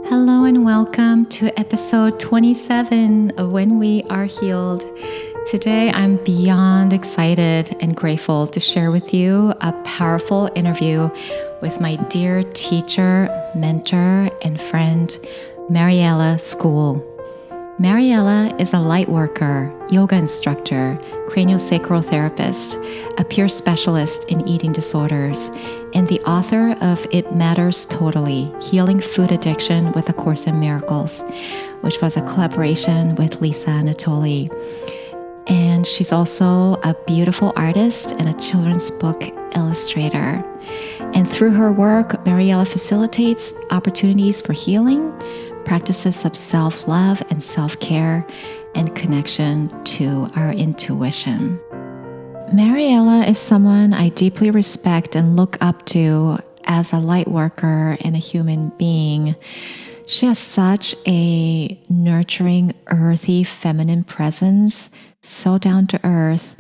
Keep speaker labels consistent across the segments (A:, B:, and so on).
A: Hello and welcome to episode 27 of When We Are Healed. Today, I'm beyond excited and grateful to share with you a powerful interview with my dear teacher, mentor, and friend, Marielle School. Marielle is a light worker, yoga instructor, craniosacral therapist, a peer specialist in eating disorders, and the author of It Matters Totally, Healing Food Addiction with A Course in Miracles, which was a collaboration with Lisa Natoli. And she's also a beautiful artist and a children's book illustrator. And through her work, Marielle facilitates opportunities for healing, practices of self-love and self-care, and connection to our intuition. Marielle is someone I deeply respect and look up to as a light worker and a human being. She has such a nurturing, earthy, feminine presence, so down to earth.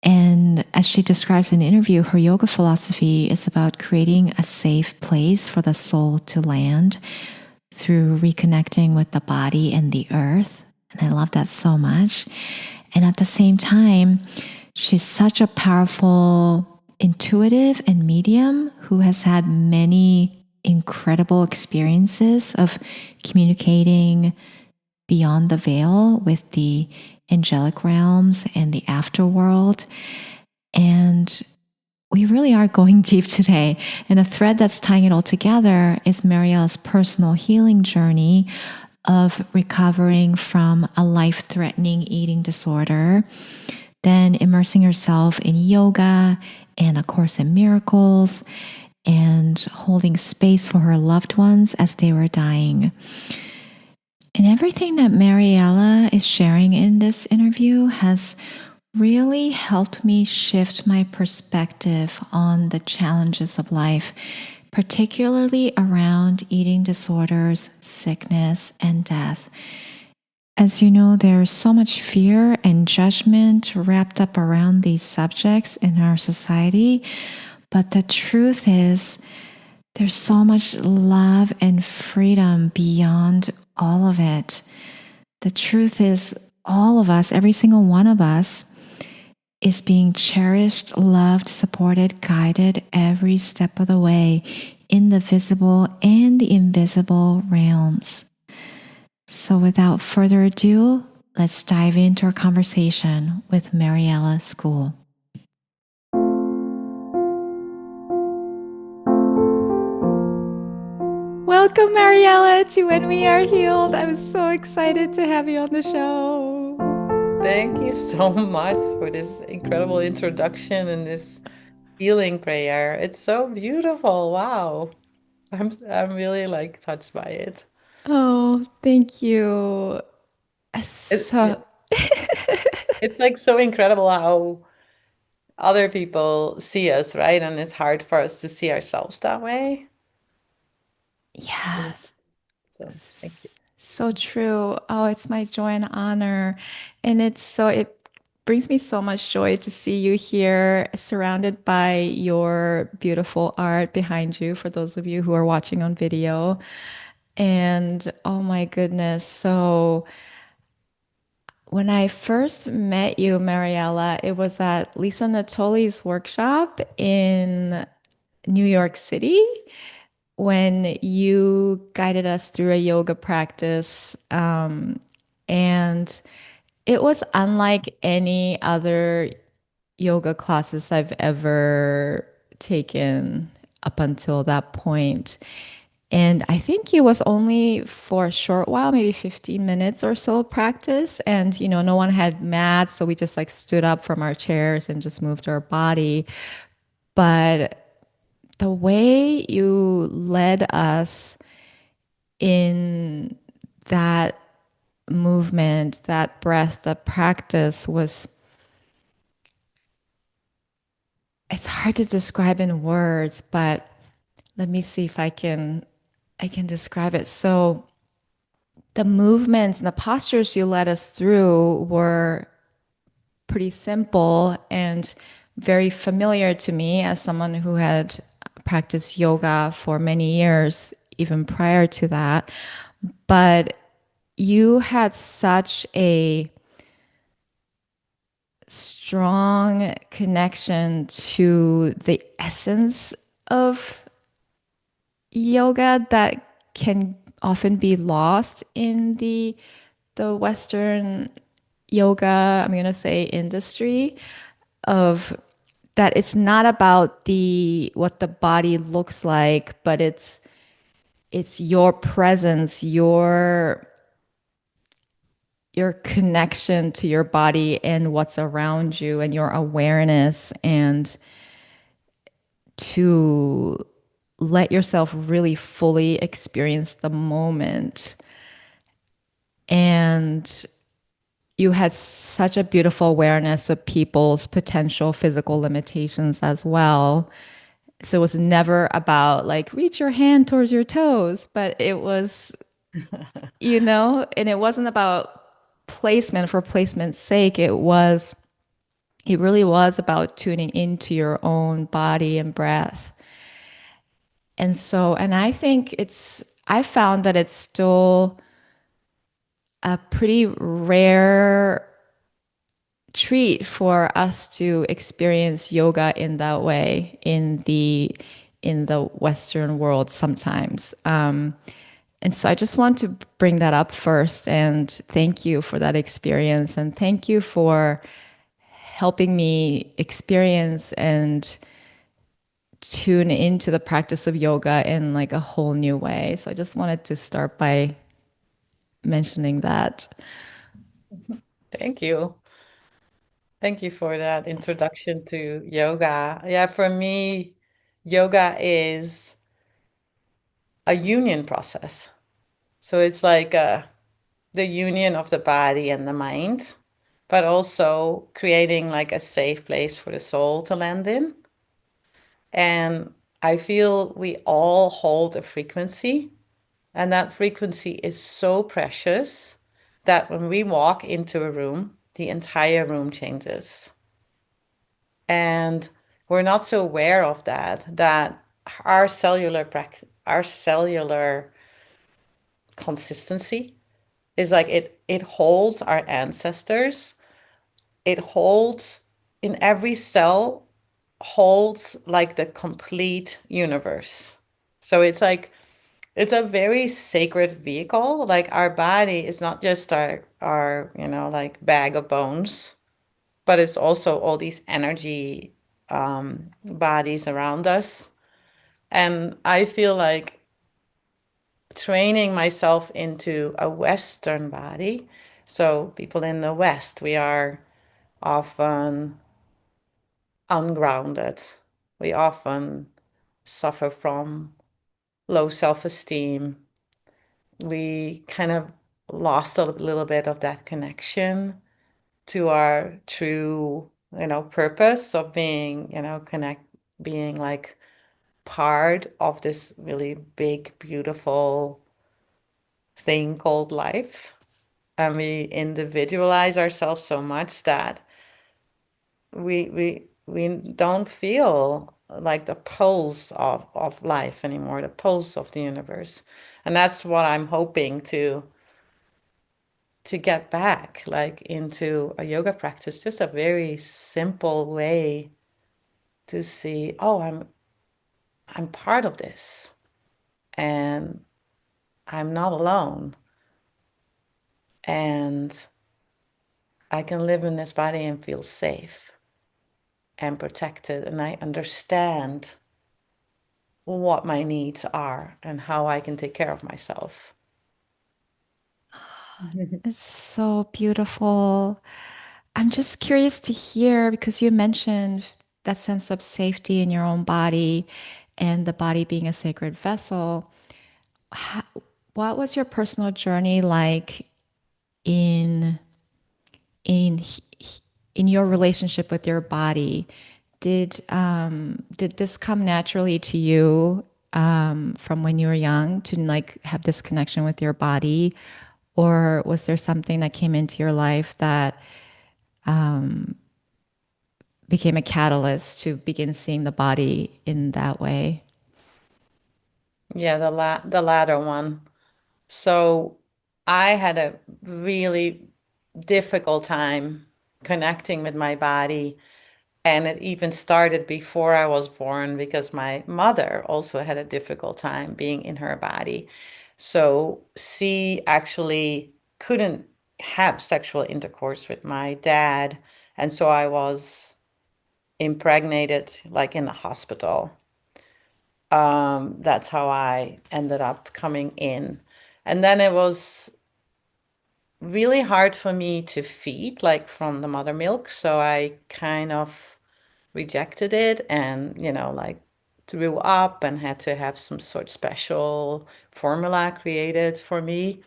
A: And as she describes in an interview, her yoga philosophy is about creating a safe place for the soul to land through reconnecting with the body and the earth. And I love that so much. And at the same time, she's such a powerful intuitive and medium who has had many incredible experiences of communicating beyond the veil with the angelic realms and the afterworld. And we really are going deep today. And a thread that's tying it all together is Marielle's personal healing journey of recovering from a life-threatening eating disorder, then immersing herself in yoga and A Course in Miracles, and holding space for her loved ones as they were dying. And everything that Marielle is sharing in this interview has really helped me shift my perspective on the challenges of life, particularly around eating disorders, sickness, and death. As you know, there's so much fear and judgment wrapped up around these subjects in our society, but the truth is there's so much love and freedom beyond all of it. The truth is all of us, every single one of us, is being cherished, loved, supported, guided every step of the way in the visible and the invisible realms. So without further ado, let's dive into our conversation with Marielle School. Welcome, Marielle, to When We Are Healed. I'm so excited to have you on the show.
B: Thank you so much for this incredible introduction and this healing prayer. It's so beautiful. Wow. I'm really touched by it.
A: Oh, thank you.
B: Yeah.
A: So,
B: It's like so incredible how other people see us, right? And it's hard for us to see ourselves that way. Mm.
A: yes,
B: So thank you.
A: so true. Oh, it's my joy and honor. And it brings me so much joy to see you here surrounded by your beautiful art behind you, for those of you who are watching on video. And oh my goodness. So, when I first met you, Mariella, it was at Lisa Natoli's workshop in New York City when you guided us through a yoga practice. And it was unlike any other yoga classes I've ever taken up until that point. And I think it was only for a short while, maybe 15 minutes or so practice. And, no one had mats. So we just stood up from our chairs and just moved our body. But the way you led us in that movement, that breath, that practice it's hard to describe in words, but let me see if I can describe it. So the movements and the postures you led us through were pretty simple and very familiar to me as someone who had practiced yoga for many years even prior to that. But you had such a strong connection to the essence of yoga that can often be lost in the Western yoga, I'm going to say industry of that it's not about the what the body looks like, but it's your presence, your connection to your body and what's around you and your awareness and to let yourself really fully experience the moment. And you had such a beautiful awareness of people's potential physical limitations as well. So it was never about like reach your hand towards your toes, but it was, and it wasn't about placement for placement's sake. It really was about tuning into your own body and breath. And I think I found that it's still a pretty rare treat for us to experience yoga in that way in the Western world sometimes. And so I just want to bring that up first and thank you for that experience and thank you for helping me experience and tune into the practice of yoga in like a whole new way. So I just wanted to start by mentioning that.
B: Thank you. Thank you for that introduction to yoga. Yeah, for me, yoga is a union process. So it's like the union of the body and the mind, but also creating like a safe place for the soul to land in. And I feel we all hold a frequency, and that frequency is so precious that when we walk into a room, the entire room changes. And we're not so aware of that our cellular consistency is like it holds our ancestors. It holds in every cell holds like the complete universe. So it's a very sacred vehicle. Like our body is not just our like bag of bones, but it's also all these energy bodies around us. And I feel like training myself into a Western body. So people in the West, we are often ungrounded. We often suffer from low self-esteem. We kind of lost a little bit of that connection to our true, purpose of being like part of this really big, beautiful thing called life. And we individualize ourselves so much that we don't feel like the pulse of life anymore, the pulse of the universe. And that's what I'm hoping to get back like into a yoga practice, just a very simple way to see, oh, I'm part of this and I'm not alone. And I can live in this body and feel safe and protected. And I understand what my needs are and how I can take care of myself.
A: It's so beautiful. I'm just curious to hear because you mentioned that sense of safety in your own body and the body being a sacred vessel. How, what was your personal journey like in in in your relationship with your body? Did this come naturally to you from when you were young to like have this connection with your body, or was there something that came into your life that became a catalyst to begin seeing the body in that way?
B: Yeah, the latter one. So I had a really difficult time connecting with my body. And it even started before I was born because my mother also had a difficult time being in her body. So she actually couldn't have sexual intercourse with my dad. And so I was impregnated like in the hospital. That's how I ended up coming in. And then it was really hard for me to feed, like from the mother milk. So I kind of rejected it and, like threw up and had to have some sort of special formula created for me.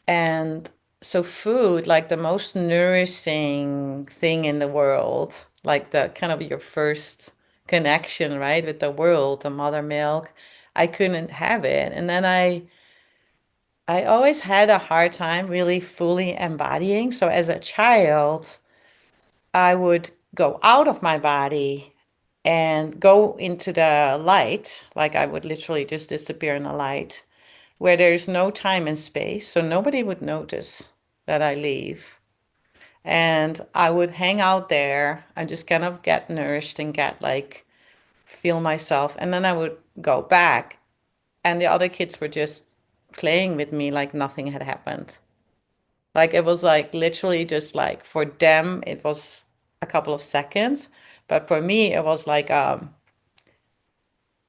B: And so food, like the most nourishing thing in the world, like the kind of your first connection, right, with the world, the mother milk, I couldn't have it. And then I always had a hard time really fully embodying. So as a child, I would go out of my body and go into the light, like I would literally just disappear in the light, where there's no time and space, so nobody would notice that I leave. And I would hang out there and just kind of get nourished and get like feel myself. And then I would go back, and the other kids were just playing with me like nothing had happened. Like it was like literally just like for them, it was a couple of seconds, but for me, it was like a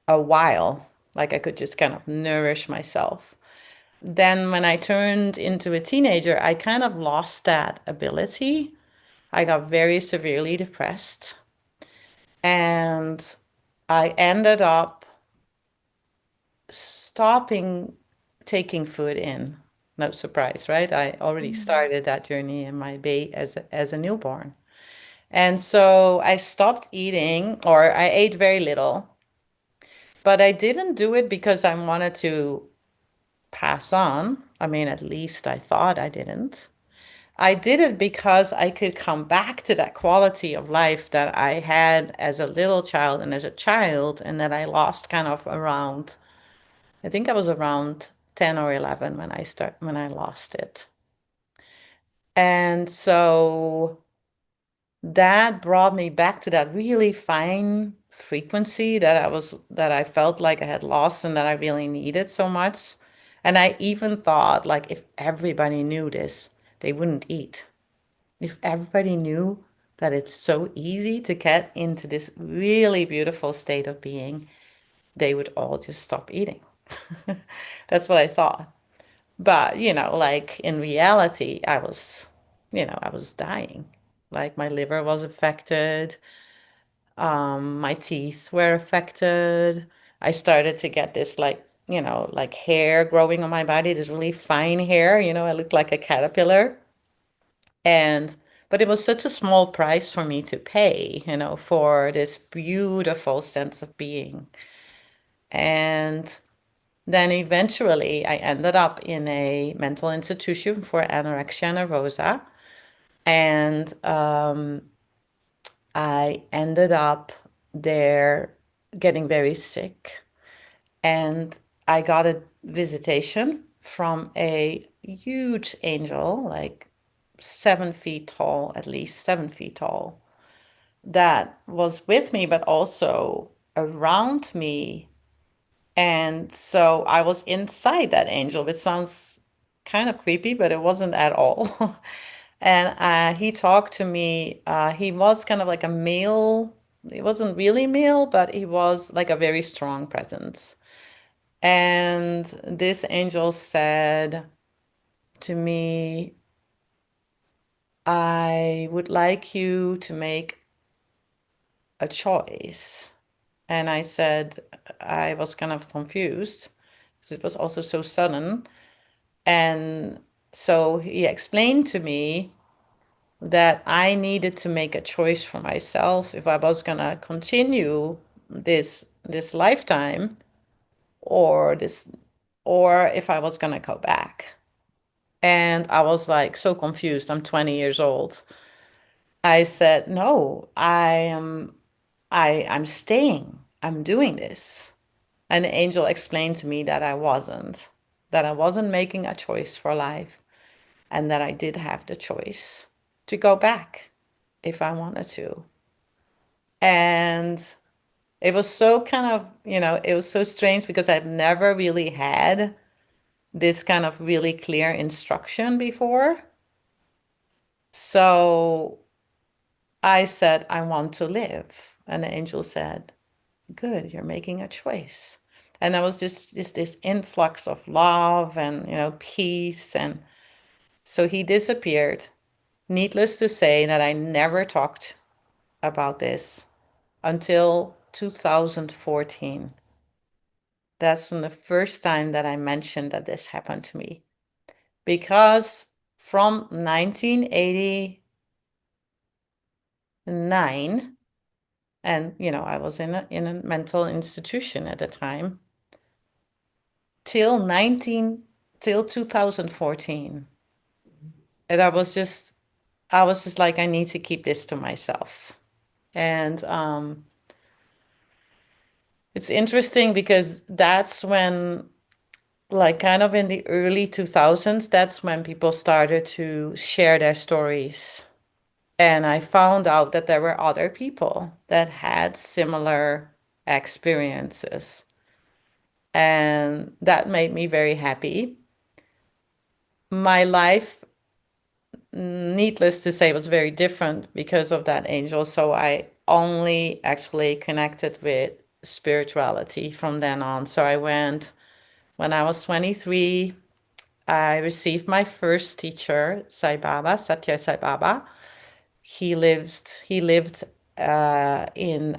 B: while. Like I could just kind of nourish myself. Then when I turned into a teenager, I kind of lost that ability. I got very severely depressed, and I ended up stopping taking food in. No surprise, right? I already
A: Mm.
B: started that journey in my as a newborn. And so I stopped eating, or I ate very little, but I didn't do it because I wanted to pass on. I mean, at least I thought I didn't. I did it because I could come back to that quality of life that I had as a little child and as a child, and that I lost kind of around, I think I was around 10 or 11 when I lost it. And so that brought me back to that really fine frequency that I felt like I had lost and that I really needed so much. And I even thought like if everybody knew this, they wouldn't eat. If everybody knew that it's so easy to get into this really beautiful state of being, they would all just stop eating. That's what I thought. But, like in reality, I was dying. Like my liver was affected, my teeth were affected. I started to get this like hair growing on my body, this really fine hair, I looked like a caterpillar. And but it was such a small price for me to pay, for this beautiful sense of being. And then eventually I ended up in a mental institution for anorexia nervosa. And I ended up there getting very sick. And I got a visitation from a huge angel, like 7 feet tall, at least 7 feet tall, that was with me, but also around me. And so I was inside that angel, which sounds kind of creepy, but it wasn't at all. And he talked to me. He was kind of like a male. He wasn't really male, but he was like a very strong presence. And this angel said to me, I would like you to make a choice. And I said, I was kind of confused because it was also so sudden. And so he explained to me that I needed to make a choice for myself if I was gonna continue this lifetime or this or if I was gonna go back. And I was like so confused. I'm 20 years old. I said, "No, I'm staying. I'm doing this." And the angel explained to me that I wasn't making a choice for life, and that I did have the choice to go back if I wanted to. And it was so kind of, it was so strange because I've never really had this kind of really clear instruction before. So I said, I want to live. And the angel said, good, you're making a choice. And there was just this influx of love and, peace. And so he disappeared. Needless to say that I never talked about this until 2014. That's when the first time that I mentioned that this happened to me. Because from 1989, and I was in a mental institution at the time, till 2014. And I was just like, I need to keep this to myself. And it's interesting because that's when, like, kind of in the early 2000s, that's when people started to share their stories. And I found out that there were other people that had similar experiences. And that made me very happy. My life, needless to say, was very different because of that angel. So I only actually connected with spirituality from then on. So I went when I was 23. I received my first teacher, Sai Baba, Satya Sai Baba. He lived in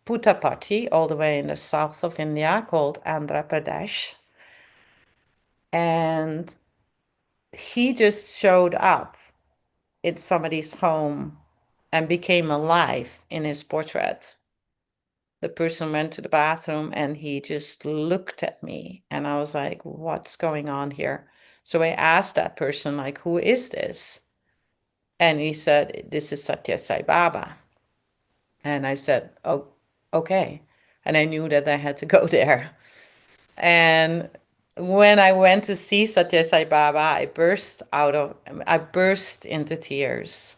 B: Puttaparthi, all the way in the south of India, called Andhra Pradesh. And he just showed up in somebody's home and became alive in his portrait. The person went to the bathroom and he just looked at me, and I was like, what's going on here? So I asked that person, like, who is this? And he said, this is Satya Sai Baba. And I said, oh, okay. And I knew that I had to go there. And when I went to see Satya Sai Baba, I burst into tears.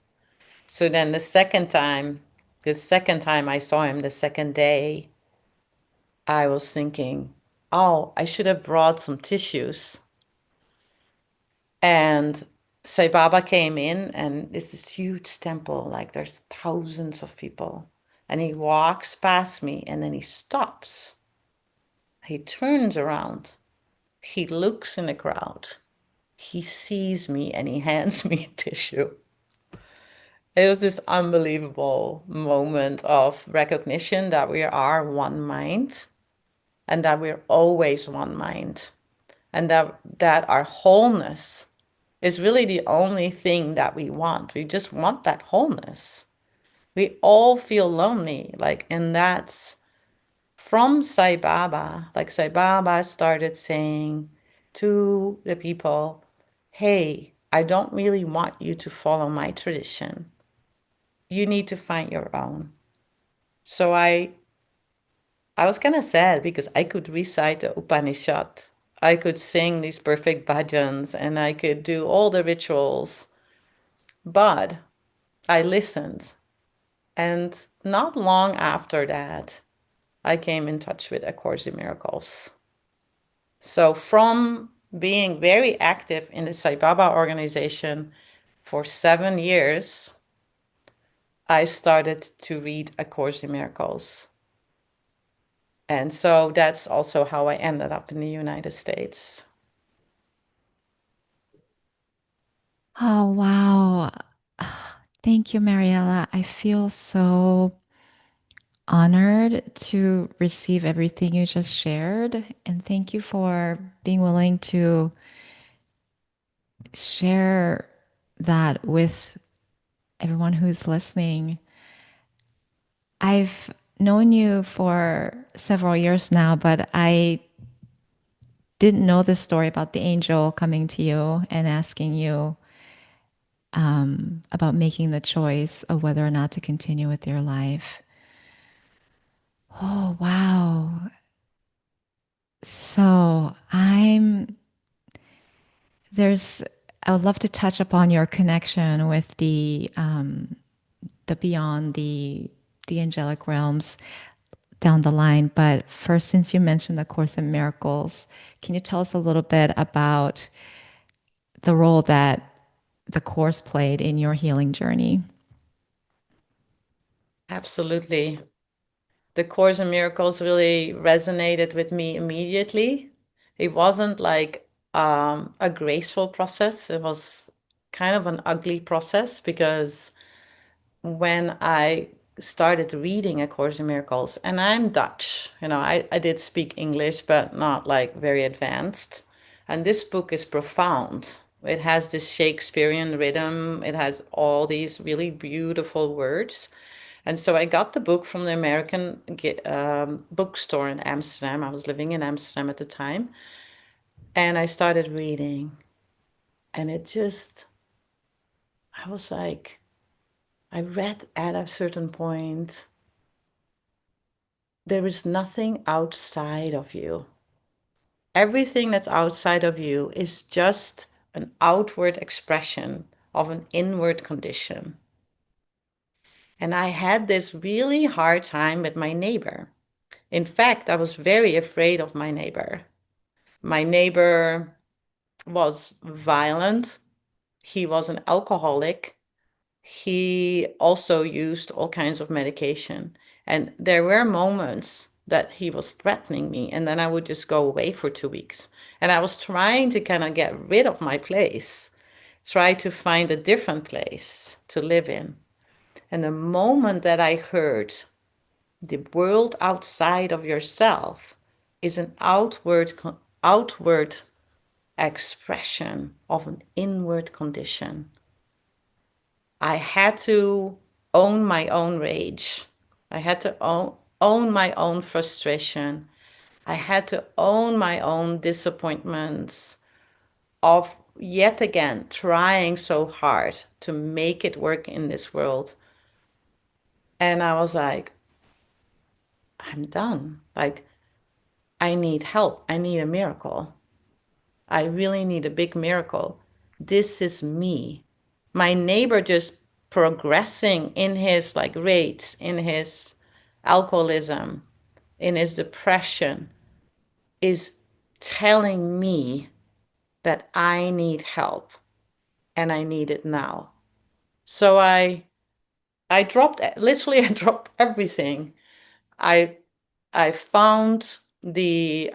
B: So then the second time I saw him, the second day, I was thinking, oh, I should have brought some tissues. And Sai Baba came in, and it's this huge temple, like there's thousands of people. And he walks past me, and then he stops. He turns around. He looks in the crowd. He sees me, and he hands me a tissue. It was this unbelievable moment of recognition that we are one mind, and that we're always one mind, and that our wholeness is really the only thing that we want. We just want that wholeness. We all feel lonely, like, and that's from Sai Baba. Like, Sai Baba started saying to the people, hey, I don't really want you to follow my tradition. You need to find your own. So I was kind of sad because I could recite the Upanishad. I could sing these perfect bhajans and I could do all the rituals. But I listened. And not long after that, I came in touch with A Course in Miracles. So from being very active in the Sai Baba organization for 7 years, I started to read A Course in Miracles. And so that's also how I ended up in the United States.
A: Oh, wow. Thank you, Mariella. I feel so honored to receive everything you just shared. And thank you for being willing to share that with everyone who's listening. I've known you for several years now, but I didn't know this story about the angel coming to you and asking you about making the choice of whether or not to continue with your life. Oh, wow. So there's, I would love to touch upon your connection with the beyond the angelic realms down the line. But first, since you mentioned the Course in Miracles, can you tell us a little bit about the role that the Course played in your healing journey?
B: Absolutely. The Course in Miracles really resonated with me immediately. It wasn't like a graceful process. It was kind of an ugly process because when I started reading A Course in Miracles, and I'm Dutch, I did speak English, but not like very advanced. And this book is profound. It has this Shakespearean rhythm, it has all these really beautiful words. And so I got the book from the American bookstore in Amsterdam. I was living in Amsterdam at the time. And I started reading. And I was like, I read at a certain point, there is nothing outside of you. Everything that's outside of you is just an outward expression of an inward condition. And I had this really hard time with my neighbor. In fact, I was very afraid of my neighbor. My neighbor was violent. He was an alcoholic. He also used all kinds of medication. And there were moments that he was threatening me, and then I would just go away for 2 weeks. And I was trying to kind of get rid of my place, try to find a different place to live in. And the moment that I heard the world outside of yourself is an outward expression of an inward condition, I had to own my own rage. I had to own my own frustration. I had to own my own disappointments of yet again trying so hard to make it work in this world. And I was like, I'm done. Like, I need help. I need a miracle. I really need a big miracle. This is me. My neighbor just progressing in his like rates, in his alcoholism, in his depression, is telling me that I need help and I need it now. So I dropped literally I dropped everything. I I found the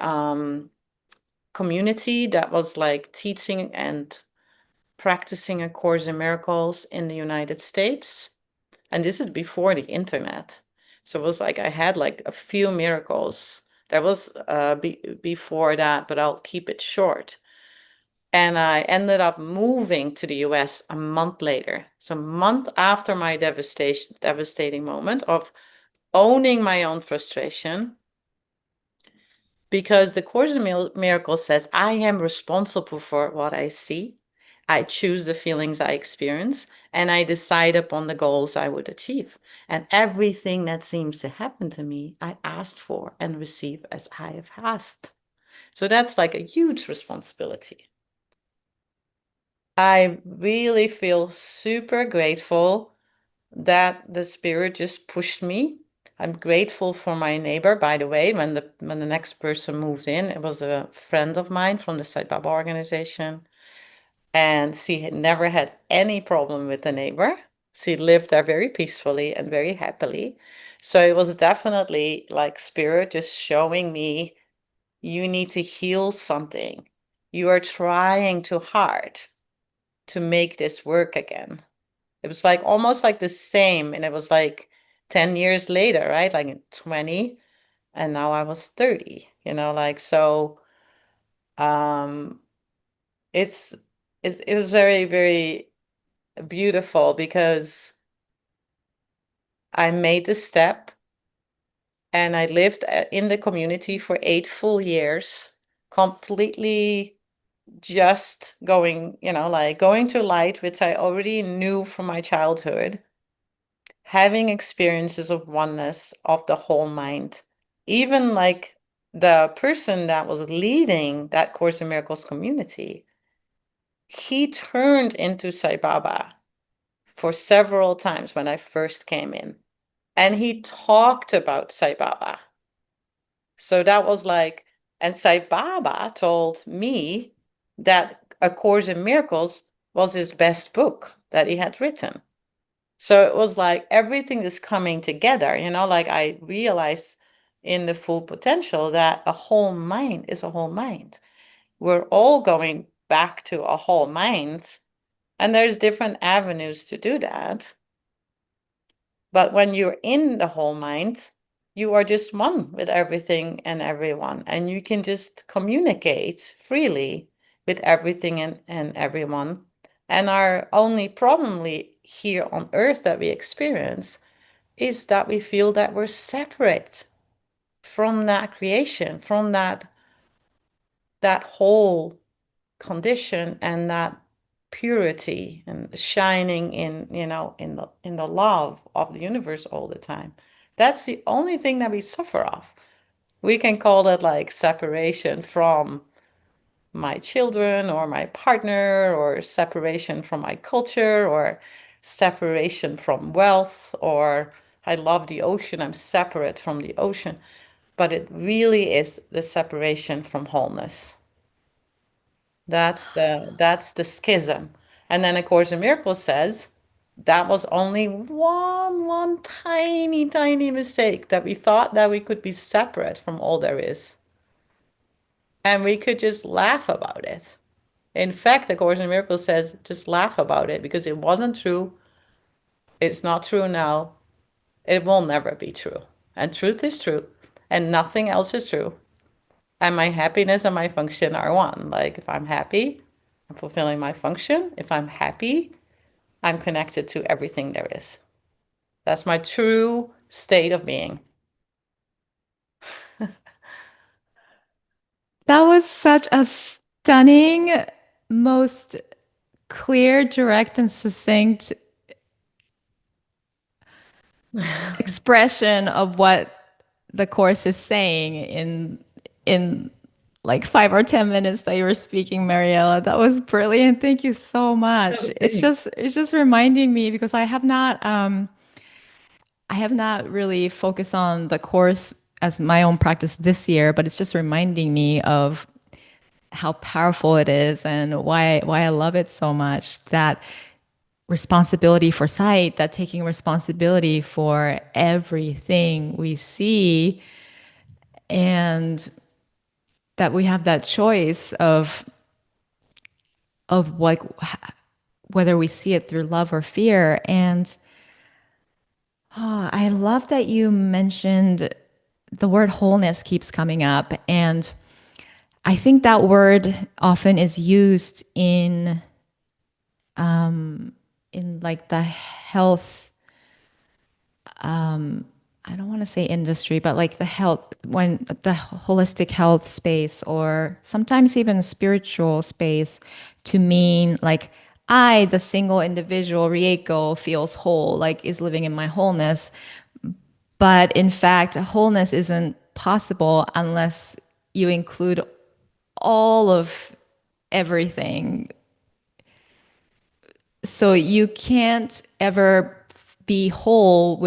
B: community that was like teaching and practicing A Course in Miracles in the United States. And this is before the internet. So it was like I had like a few miracles. That was before that, but I'll keep it short. And I ended up moving to the US a month later. So a month after my devastating moment of owning my own frustration, because the Course in Miracles says, I am responsible for what I see. I choose the feelings I experience, and I decide upon the goals I would achieve. And everything that seems to happen to me, I asked for and receive as I have asked. So that's like a huge responsibility. I really feel super grateful that the spirit just pushed me. I'm grateful for my neighbor, by the way, when the next person moved in, it was a friend of mine from the Sai Baba organization, and she had never had any problem with the neighbor. She lived there very peacefully and very happily. So it was definitely like spirit just showing me, you need to heal something. You are trying too hard to make this work again. It was like almost like the same. And it was like 10 years later, right? Like in 20, and now I was 30, like so um it's it was very, very beautiful because I made the step and I lived in the community for 8 full years, completely just going, like going to light, which I already knew from my childhood, having experiences of oneness of the whole mind, even like the person that was leading that Course in Miracles community, he turned into Sai Baba for several times when I first came in. And he talked about Sai Baba. So that was like, and Sai Baba told me that A Course in Miracles was his best book that he had written. So it was like everything is coming together, like I realized in the full potential that a whole mind is a whole mind. We're all going back to a whole mind, and there's different avenues to do that. But when you're in the whole mind, you are just one with everything and everyone, and you can just communicate freely with everything and everyone. And our only problem here on earth that we experience is that we feel that we're separate from that creation, from that whole condition and that purity and shining in the love of the universe all the time. That's the only thing that we suffer of. We can call that like separation from my children or my partner, or separation from my culture, or separation from wealth, or I love the ocean, I'm separate from the ocean. But it really is the separation from wholeness. That's the schism. And then A Course in Miracles says that was only one tiny, tiny mistake, that we thought that we could be separate from all there is. And we could just laugh about it. In fact, The Course in Miracles says just laugh about it because it wasn't true. It's not true now. It will never be true. And truth is true. And nothing else is true. And my happiness and my function are one. Like if I'm happy, I'm fulfilling my function. If I'm happy, I'm connected to everything there is. That's my true state of being.
A: That was such a stunning, most clear, direct, and succinct expression of what the course is saying in like 5 or 10 minutes that you were speaking, Mariella. That was brilliant. Thank you so much.
B: Oh,
A: It's
B: thanks.
A: just reminding me because I have not really focused on the course as my own practice this year, but it's just reminding me of how powerful it is and why I love it so much. That responsibility for sight, that taking responsibility for everything we see, and that we have that choice of like whether we see it through love or fear. And I love that you mentioned the word wholeness keeps coming up. And I think that word often is used in like the health, I don't want to say industry, but like the health, when the holistic health space, or sometimes even spiritual space, to mean like I, the single individual Rieko, feels whole, like is living in my wholeness. But in fact, wholeness isn't possible unless you include all of everything. So you can't ever be whole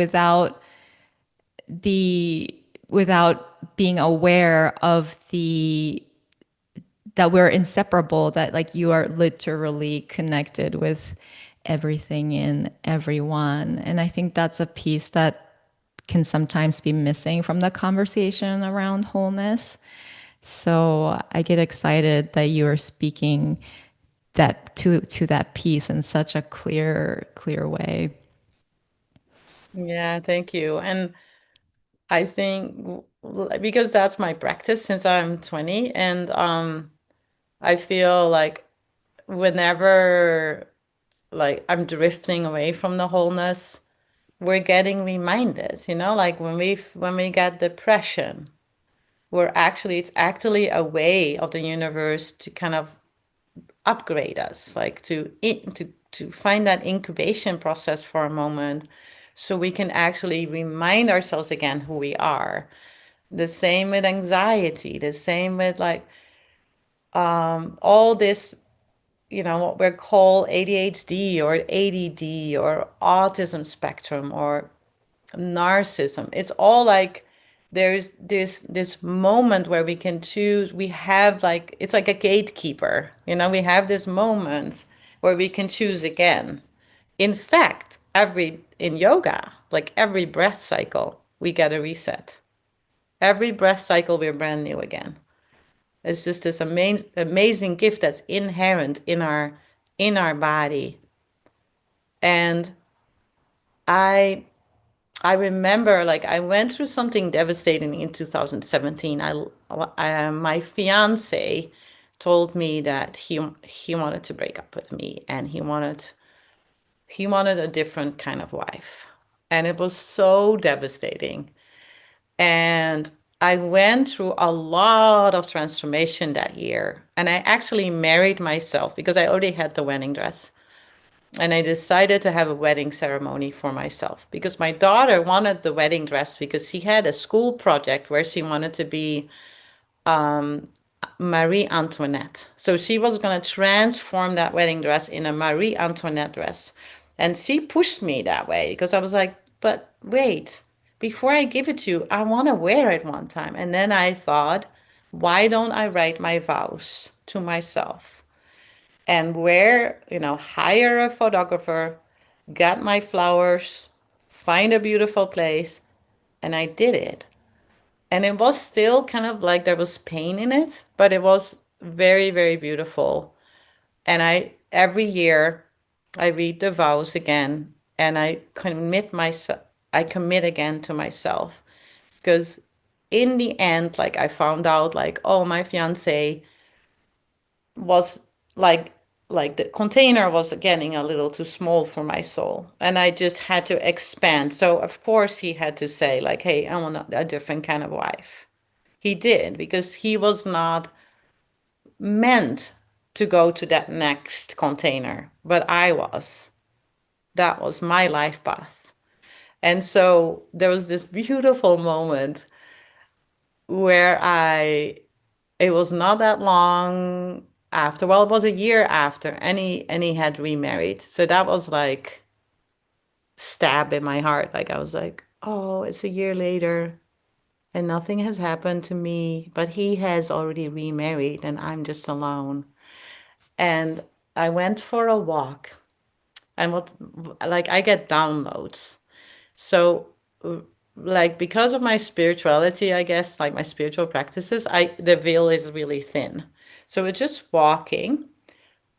A: the without being aware of the that we're inseparable, that like you are literally connected with everything and everyone. And I think that's a piece that can sometimes be missing from the conversation around wholeness. So I get excited that you are speaking that to that piece in such a clear way.
B: Yeah, thank you. And I think because that's my practice since I'm 20, and I feel like whenever like I'm drifting away from the wholeness, we're getting reminded, like when we get depression, it's actually a way of the universe to kind of upgrade us, like to find that incubation process for a moment, so we can actually remind ourselves again who we are. The same with anxiety, the same with like all this, what we're called ADHD or ADD or autism spectrum or narcissism. It's all like there's this moment where we can choose. We have like it's like a gatekeeper. We have this moment where we can choose again. In fact, every in yoga, like every breath cycle, we get a reset. Every breath cycle, we're brand new again. It's just this amazing gift that's inherent in our body. And I I remember like I went through something devastating in 2017. My fiance told me that he wanted to break up with me and he wanted a different kind of life. And it was so devastating. And I went through a lot of transformation that year. And I actually married myself because I already had the wedding dress. And I decided to have a wedding ceremony for myself because my daughter wanted the wedding dress because she had a school project where she wanted to be Marie Antoinette. So she was going to transform that wedding dress in a Marie Antoinette dress. And she pushed me that way because I was like, but wait, before I give it to you, I want to wear it one time. And then I thought, why don't I write my vows to myself and hire a photographer, get my flowers, find a beautiful place, and I did it. And it was still kind of like there was pain in it, but it was very, very beautiful. And every year I read the vows again and I commit again to myself because in the end, like I found out like, oh, my fiance was like the container was getting a little too small for my soul and I just had to expand. So of course he had to say like, hey, I want a different kind of wife. He did because he was not meant to go to that next container, but I was. That was my life path. And so there was this beautiful moment where it was not that long after, well, it was a year after, and he had remarried. So that was like stab in my heart. Like I was like, oh, it's a year later and nothing has happened to me, but he has already remarried and I'm just alone. And I went for a walk and like I get downloads. So like because of my spirituality, I guess, like my spiritual practices, the veil is really thin. So it's just walking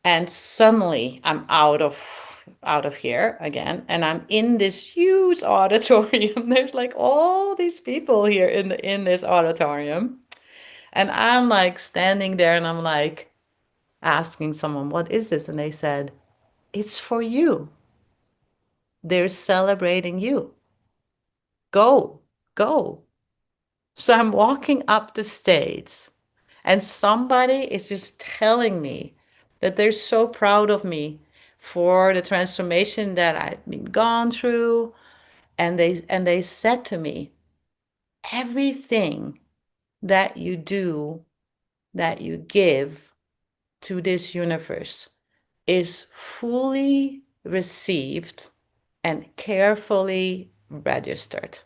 B: and suddenly I'm out of here again and I'm in this huge auditorium. There's like all these people here in this auditorium. And I'm like standing there and I'm like asking someone, what is this? And they said, it's for you. They're celebrating you. Go, go. So I'm walking up the stage and somebody is just telling me that they're so proud of me for the transformation that I've been gone through. And they said to me, everything that you do, that you give to this universe is fully received and carefully registered.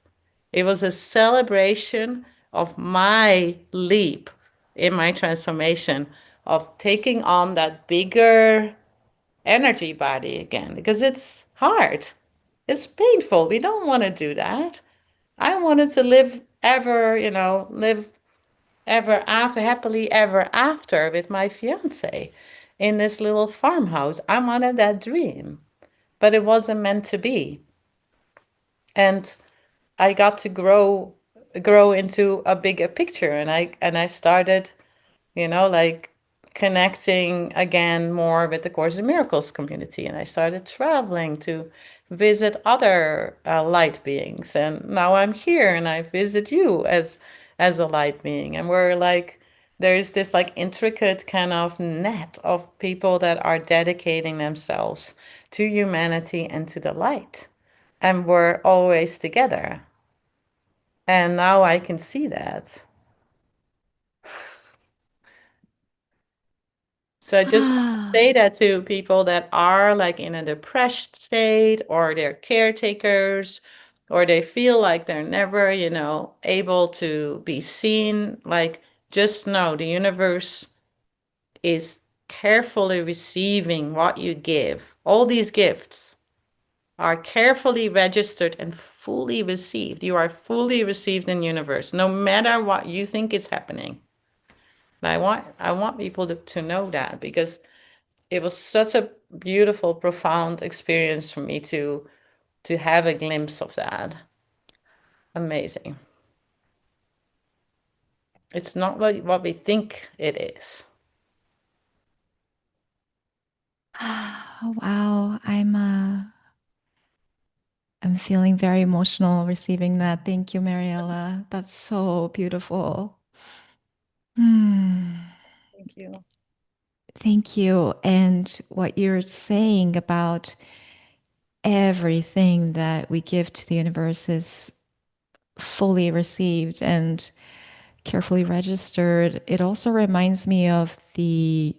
B: It was a celebration of my leap in my transformation of taking on that bigger energy body again because it's hard. It's painful. We don't want to do that. I wanted to live ever after, happily ever after with my fiance in this little farmhouse. I wanted that dream, but it wasn't meant to be. And I got to grow into a bigger picture and I started, like connecting again more with the Course in Miracles community and I started traveling to visit other light beings and now I'm here and I visit you as a light being and we're like there's this like intricate kind of net of people that are dedicating themselves to humanity and to the light and we're always together. And now I can see that. So I just want to
A: Ah,
B: say that to people that are like in a depressed state, or they're caretakers, or they feel like they're never, able to be seen. Like, just know the universe is carefully receiving what you give. All these gifts are carefully registered and fully received. You are fully received in universe, no matter what you think is happening. And I want people to know that, because it was such a beautiful, profound experience for me to have a glimpse of that. Amazing. It's not what we think it is.
A: wow, I'm feeling very emotional receiving that. Thank you, Mariella. That's so beautiful. Hmm.
B: Thank you.
A: Thank you. And what you're saying about everything that we give to the universe is fully received and carefully registered. It also reminds me of the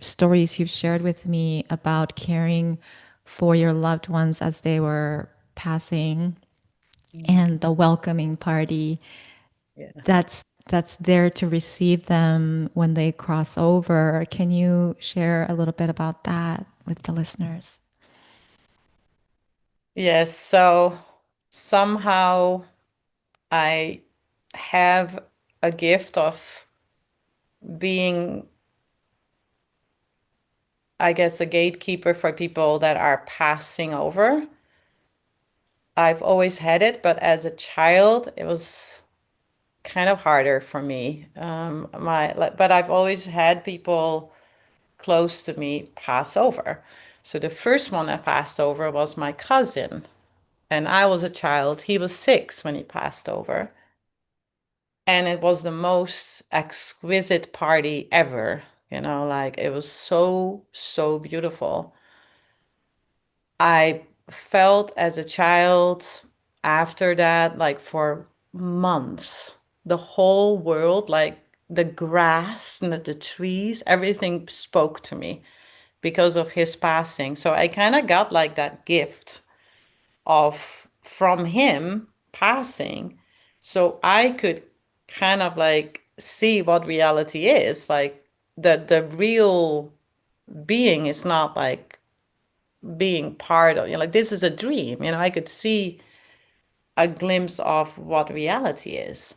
A: stories you've shared with me about caring for your loved ones as they were passing,
B: Mm.
A: and the welcoming party
B: Yeah.
A: that's there to receive them when they cross over. Can you share a little bit about that with the listeners?
B: Yes, so somehow I have a gift of being, I guess, a gatekeeper for people that are passing over. I've always had it, but as a child, it was kind of harder for me. But I've always had people close to me pass over. So the first one that passed over was my cousin, and I was a child. He was 6 when he passed over, and it was the most exquisite party ever. Like, it was so, so beautiful. I felt as a child after that, like for months, the whole world, like the grass and the trees, everything spoke to me because of his passing. So I kind of got like that gift of from him passing. So I could kind of like see what reality is. Like, the real being is not like being part of, like, this is a dream. I could see a glimpse of what reality is.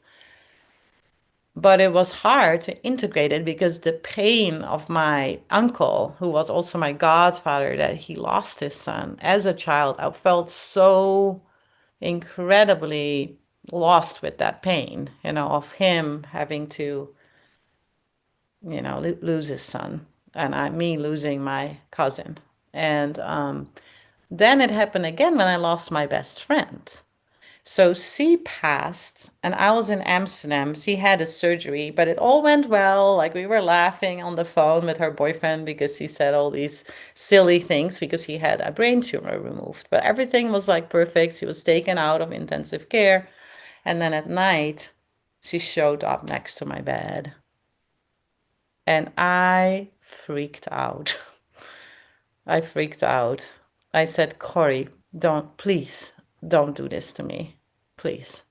B: But it was hard to integrate it because the pain of my uncle, who was also my godfather, that he lost his son as a child, I felt so incredibly lost with that pain, of him having to, lose his son, and me losing my cousin. And then it happened again when I lost my best friend. So she passed, and I was in Amsterdam. She had a surgery, but it all went well. Like, we were laughing on the phone with her boyfriend because he said all these silly things because he had a brain tumor removed. But everything was like perfect. She was taken out of intensive care. And then at night, she showed up next to my bed. And I freaked out. I freaked out. I said, Corey, please, don't do this to me. Please,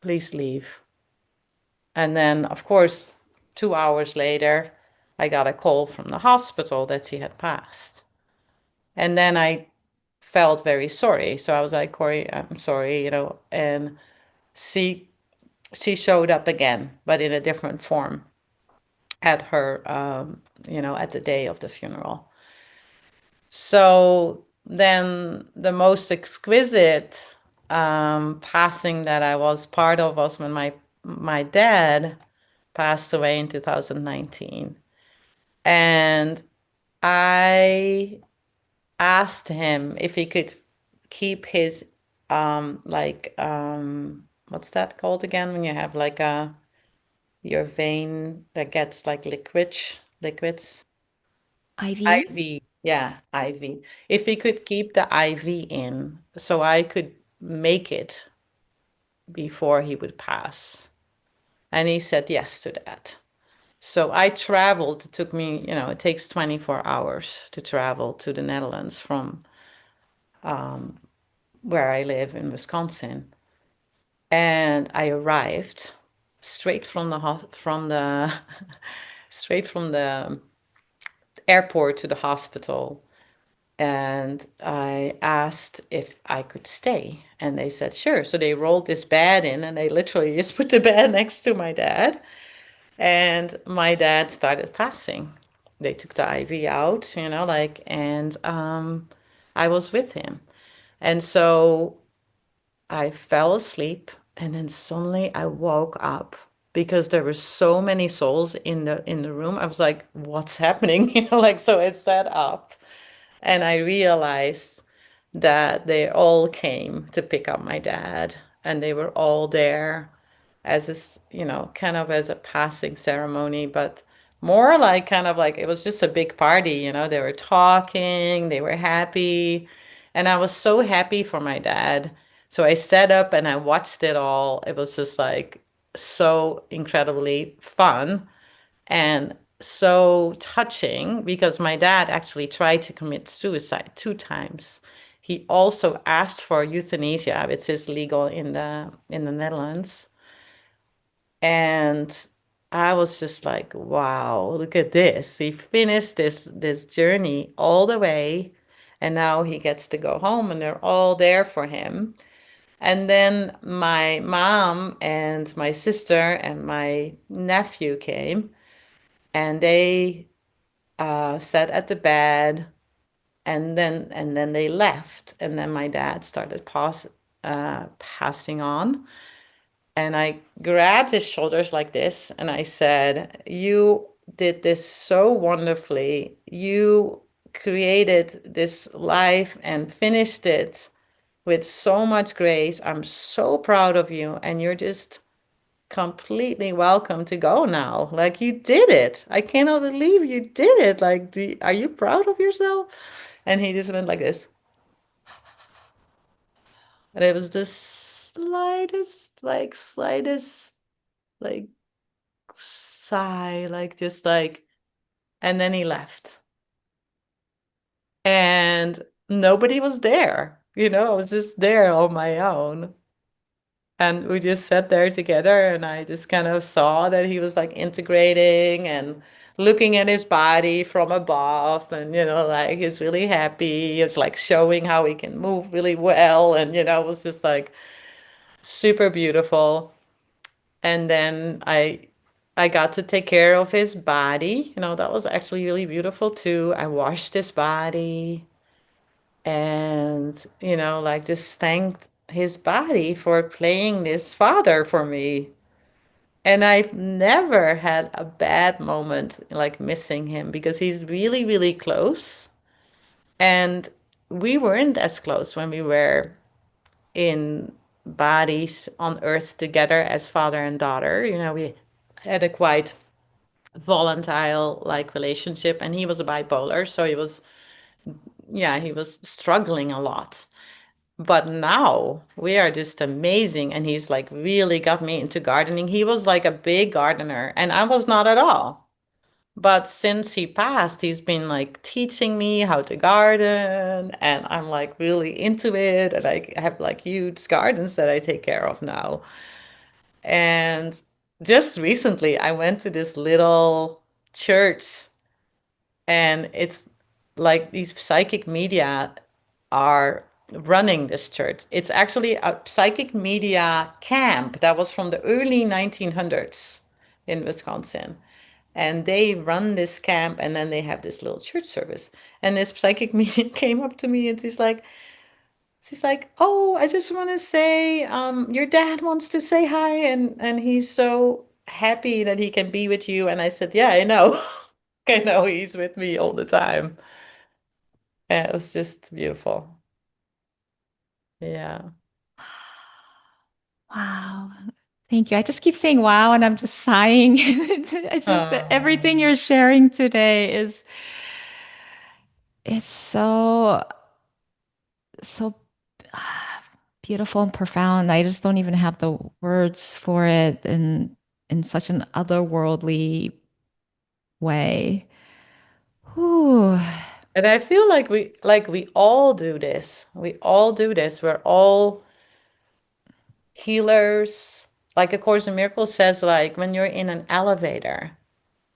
B: please leave. And then, of course, 2 hours later, I got a call from the hospital that she had passed. And then I felt very sorry. So I was like, Corey, I'm sorry, and she she showed up again, but in a different form at her, at the day of the funeral. So then the most exquisite passing that I was part of was when my dad passed away in 2019. And I asked him if he could keep his what's that called again, when you have like your vein that gets like liquids.
A: Ivy?
B: IV. Yeah, IV. If he could keep the IV in so I could make it before he would pass. And he said yes to that. So I traveled. It took me, it takes 24 hours to travel to the Netherlands from where I live in Wisconsin. And I arrived straight from the straight from the airport to the hospital. And I asked if I could stay. And they said, sure. So they rolled this bed in and they literally just put the bed next to my dad. And my dad started passing. They took the IV out, and I was with him. And so I fell asleep and then suddenly I woke up because there were so many souls in the room. I was like, what's happening? So I sat up and I realized that they all came to pick up my dad and they were all there as kind of as a passing ceremony, but more like kind of like it was just a big party. They were talking, they were happy, and I was so happy for my dad. So I sat up and I watched it all. It was just like so incredibly fun and so touching because my dad actually tried to commit suicide 2 times. He also asked for euthanasia, which is legal in the Netherlands. And I was just like, wow, look at this. He finished this journey all the way, and now he gets to go home and they're all there for him. And then my mom and my sister and my nephew came and they sat at the bed and then they left. And then my dad started passing on. And I grabbed his shoulders like this and I said, you did this so wonderfully. You created this life and finished it with so much grace. I'm so proud of you. And you're just completely welcome to go now. Like you did it. I cannot believe you did it. Like, are you proud of yourself? And he just went like this. And it was the slightest, like sigh, like just like, and then he left. And nobody was there. I was just there on my own. And we just sat there together, and I just kind of saw that he was like integrating and looking at his body from above, and like he's really happy. It's like showing how he can move really well, and it was just like super beautiful. And then I got to take care of his body. That was actually really beautiful too. I washed his body and like just thanked his body for playing this father for me. And I've never had a bad moment like missing him because he's really, really close. And we weren't as close when we were in bodies on earth together as father and daughter. We had a quite volatile like relationship, and he was a bipolar, so he was struggling a lot. But now we are just amazing, and he's like really got me into gardening. He was like a big gardener, and I was not at all. But since he passed, he's been like teaching me how to garden, and I'm like really into it. And I have like huge gardens that I take care of now. And just recently, I went to this little church, and it's like these psychic media are running this church. It's actually a psychic media camp that was from the early 1900s in Wisconsin. And they run this camp and then they have this little church service. And this psychic medium came up to me and she's like, oh, I just want to say, your dad wants to say hi and he's so happy that he can be with you. And I said, yeah, I know. I know he's with me all the time. And it was just beautiful. Yeah.
A: Wow. Thank you. I just keep saying wow and I'm just sighing. I just everything
B: Oh,
A: you're sharing today is so so beautiful and profound. I just don't even have the words for it in such an otherworldly way. Whew.
B: And I feel like we all do this. We all do this. We're all healers. Like A Course in Miracles says, like when you're in an elevator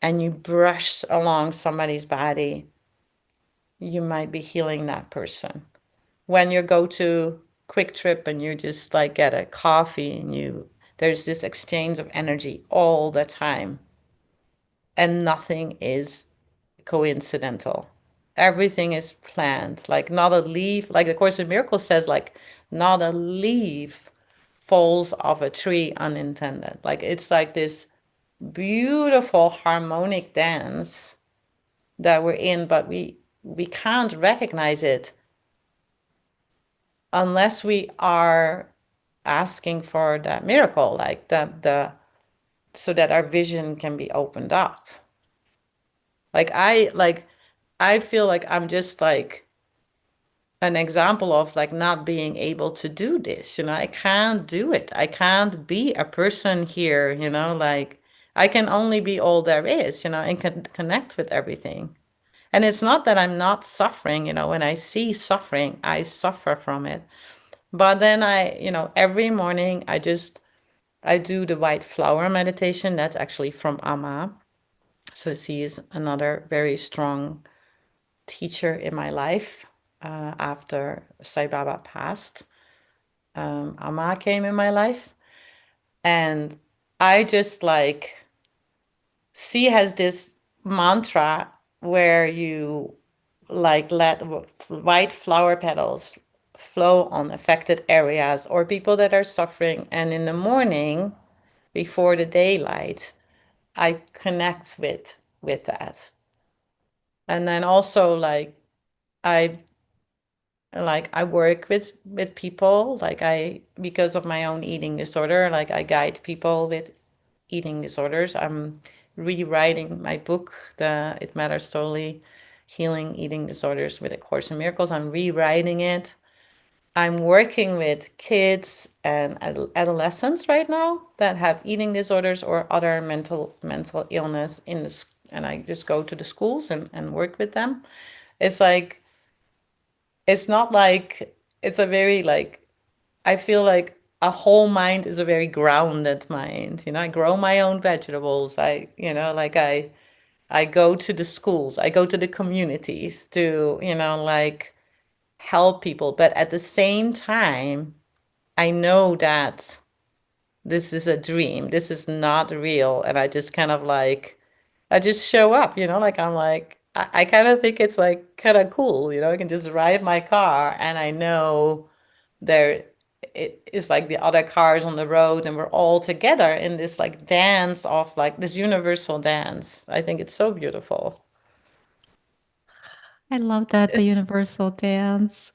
B: and you brush along somebody's body, you might be healing that person. When you go to Quick Trip and you just like get a coffee and you there's this exchange of energy all the time, and nothing is coincidental. Everything is planned. Like not a leaf, like the Course in Miracles says, like not a leaf falls off a tree unintended. Like it's like this beautiful harmonic dance that we're in, but we can't recognize it unless we are asking for that miracle, like the so that our vision can be opened up. Like I feel like I'm just like an example of like not being able to do this, I can't do it. I can't be a person here, like I can only be all there is, and can connect with everything. And it's not that I'm not suffering, when I see suffering, I suffer from it. But then every morning I do the white flower meditation. That's actually from Amma. So she is another very strong teacher in my life. After Sai Baba passed, Amma came in my life. And I just like, she has this mantra where you like let white flower petals flow on affected areas or people that are suffering. And in the morning, before the daylight, I connect with that. And then also I I work with people, like I because of my own eating disorder, like I guide people with eating disorders. I'm rewriting my book, the It Matters Totally Healing Eating Disorders with A Course in Miracles. I'm rewriting it. I'm working with kids and adolescents right now that have eating disorders or other mental illness and I just go to the schools and work with them. It's like it's not like it's a very like I feel like a whole mind is a very grounded mind. I grow my own vegetables. I go to the schools, I go to the communities to, like help people. But at the same time, I know that this is a dream. This is not real. And I just kind of like, I just show up, like I'm like, I kind of think it's like kind of cool, I can just ride my car and I know there it is like the other cars on the road and we're all together in this like dance of like this universal dance. I think it's so beautiful.
A: I love that, the universal dance.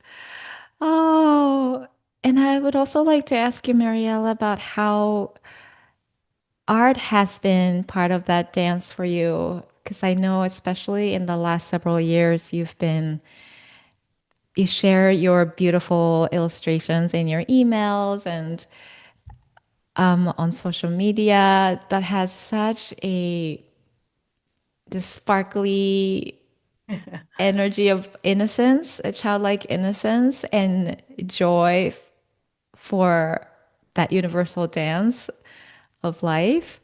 A: Oh, and I would also like to ask you, Marielle, about how art has been part of that dance for you. Because I know, especially in the last several years, you share your beautiful illustrations in your emails and on social media that has such a this sparkly energy of innocence, a childlike innocence and joy for that universal dance of life.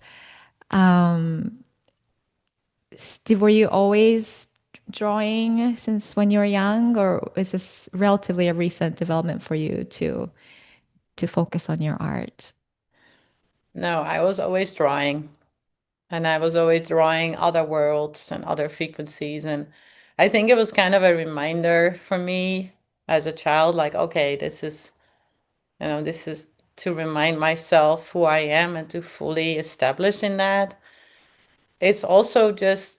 A: Were you always drawing since when you were young, or is this relatively a recent development for you to focus on your art?
B: No, I was always drawing and I was always drawing other worlds and other frequencies. And I think it was kind of a reminder for me as a child, like, okay, this is to remind myself who I am and to fully establish in that. It's also just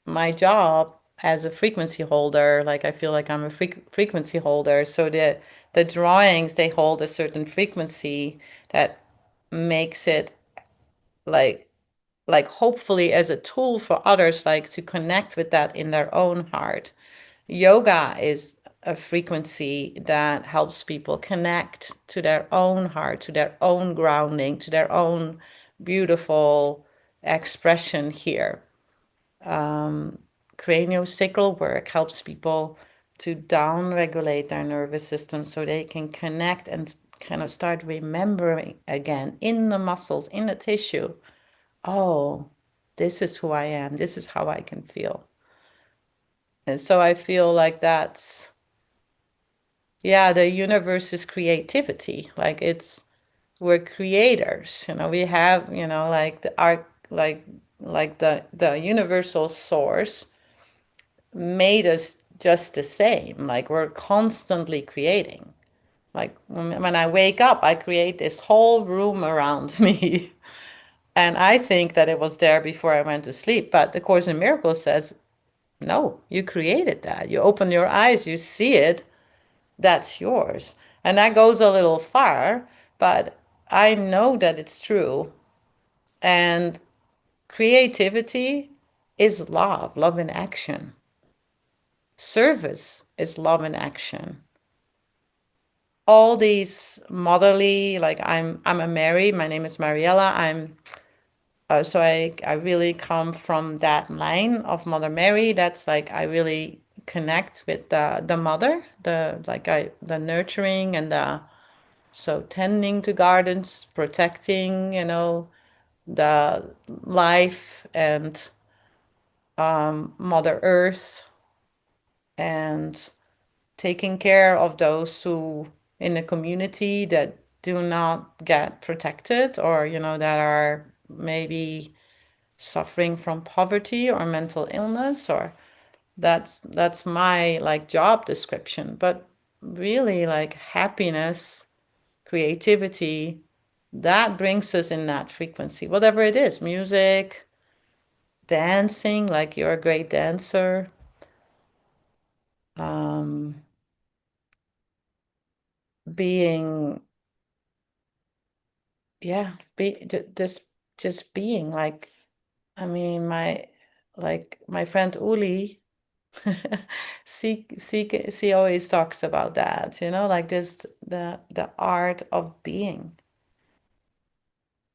B: my job as a frequency holder. Like I feel like I'm a frequency holder. So the drawings, they hold a certain frequency that makes it like hopefully as a tool for others like to connect with that in their own heart. Yoga is a frequency that helps people connect to their own heart, to their own grounding, to their own beautiful expression here. Craniosacral work helps people to down regulate their nervous system so they can connect and kind of start remembering again in the muscles, in the tissue. Oh, this is who I am. This is how I can feel. And so I feel like that's, yeah, the universe is creativity. Like it's, we're creators. We have, like the art, like the universal source made us just the same. Like we're constantly creating. Like when I wake up, I create this whole room around me. And I think that it was there before I went to sleep. But the Course in Miracles says, no, you created that. You open your eyes, you see it, that's yours. And that goes a little far, but I know that it's true. And creativity is love, love in action. Service is love in action. All these motherly, like I'm a Mary, my name is Mariella. So I really come from that line of Mother Mary. That's like I really connect with the mother, the nurturing and the so tending to gardens, protecting, the life and Mother Earth, and taking care of those who in the community that do not get protected, or that are maybe suffering from poverty or mental illness, or that's my like job description. But really, like happiness, creativity, that brings us in that frequency, whatever it is, music, dancing, like you're a great dancer, um, being, yeah, just being like, I mean, my friend Uli, she always talks about that, like this, the art of being.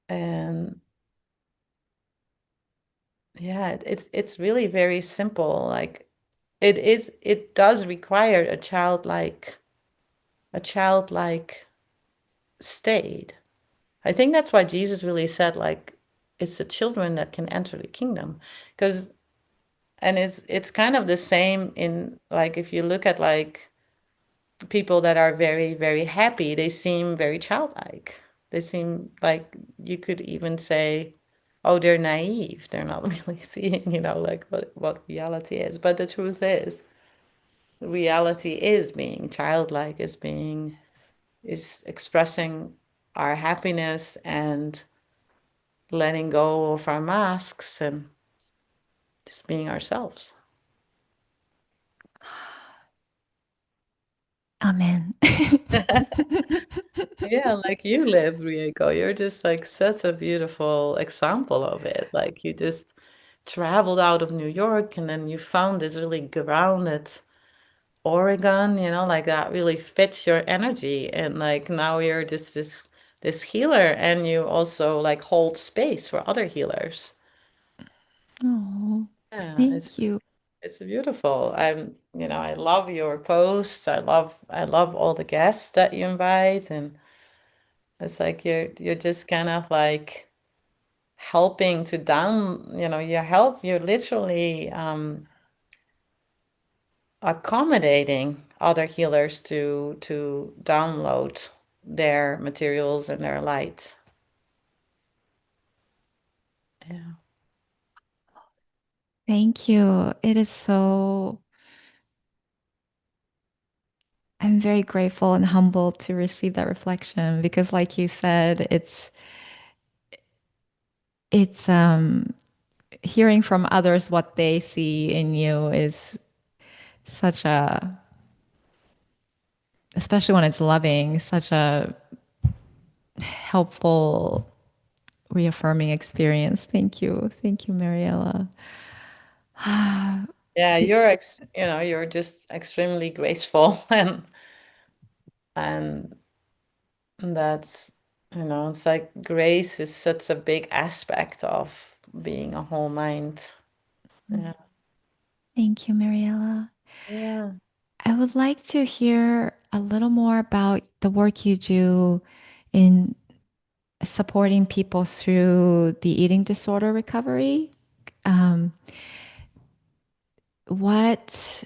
B: And yeah, it's really very simple. Like it does require a childlike state. I think that's why Jesus really said like it's the children that can enter the kingdom. Because and it's kind of the same in like if you look at like people that are very, very happy, they seem very childlike. They seem like you could even say, oh, they're naive. They're not really seeing, like what reality is. But the truth is, reality is being childlike, is expressing our happiness and letting go of our masks and just being ourselves.
A: Amen.
B: Yeah, like you live, Rieko. You're just like such a beautiful example of it. Like you just traveled out of New York and then you found this really grounded Oregon, like that really fits your energy. And like now you're just this healer, and you also like hold space for other healers.
A: Oh,
B: Yeah,
A: thank you.
B: it's beautiful. I love your posts. I love all the guests that you invite, and it's like you're just kind of like helping to down, you're literally accommodating other healers to download their materials and their light. Yeah.
A: Thank you. It is so, I'm very grateful and humbled to receive that reflection because like you said, it's hearing from others what they see in you is such a, especially when it's loving, such a helpful, reaffirming experience. Thank you. Thank you, Mariella.
B: Yeah, you're just extremely graceful and that's, it's like grace is such a big aspect of being a whole mind. Yeah.
A: Thank you, Mariella.
B: Yeah.
A: I would like to hear a little more about the work you do in supporting people through the eating disorder recovery. Um, what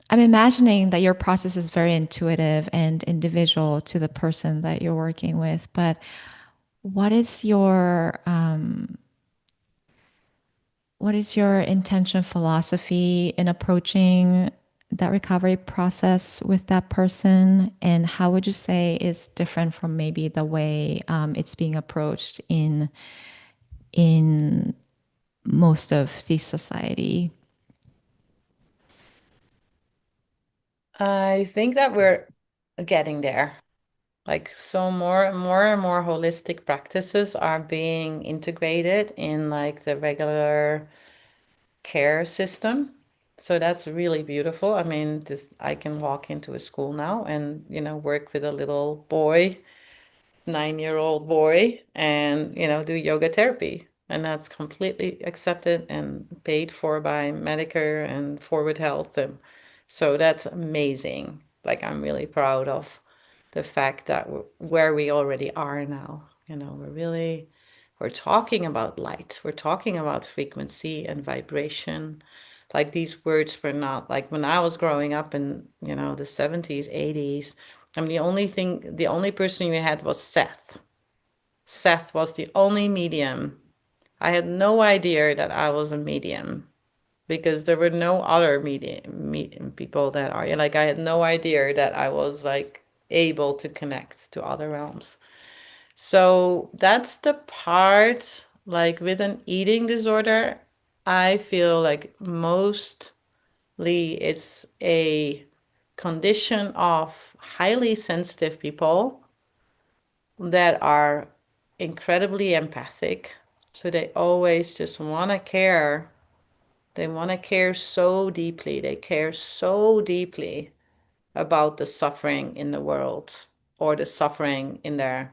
A: I'm imagining that your process is very intuitive and individual to the person that you're working with, but what is your intention philosophy in approaching that recovery process with that person, and how would you say is different from maybe the way it's being approached in most of the society?
B: I think that we're getting there. Like so more and more holistic practices are being integrated in like the regular care system. So that's really beautiful. I mean, just I can walk into a school now and, work with a little boy, 9-year-old boy, and, do yoga therapy. And that's completely accepted and paid for by Medicare and Forward Health. And so that's amazing. Like, I'm really proud of the fact that where we already are now. We're talking about light, we're talking about frequency and vibration. Like these words were not like when I was growing up in, the 70s, 80s. I mean, the only person you had was Seth. Seth was the only medium. I had no idea that I was a medium because there were no other medium people that are like I had no idea that I was like able to connect to other realms. So that's the part like with an eating disorder, I feel like mostly it's a condition of highly sensitive people that are incredibly empathic. So they always just want to care. They want to care so deeply. They care so deeply about the suffering in the world or the suffering in their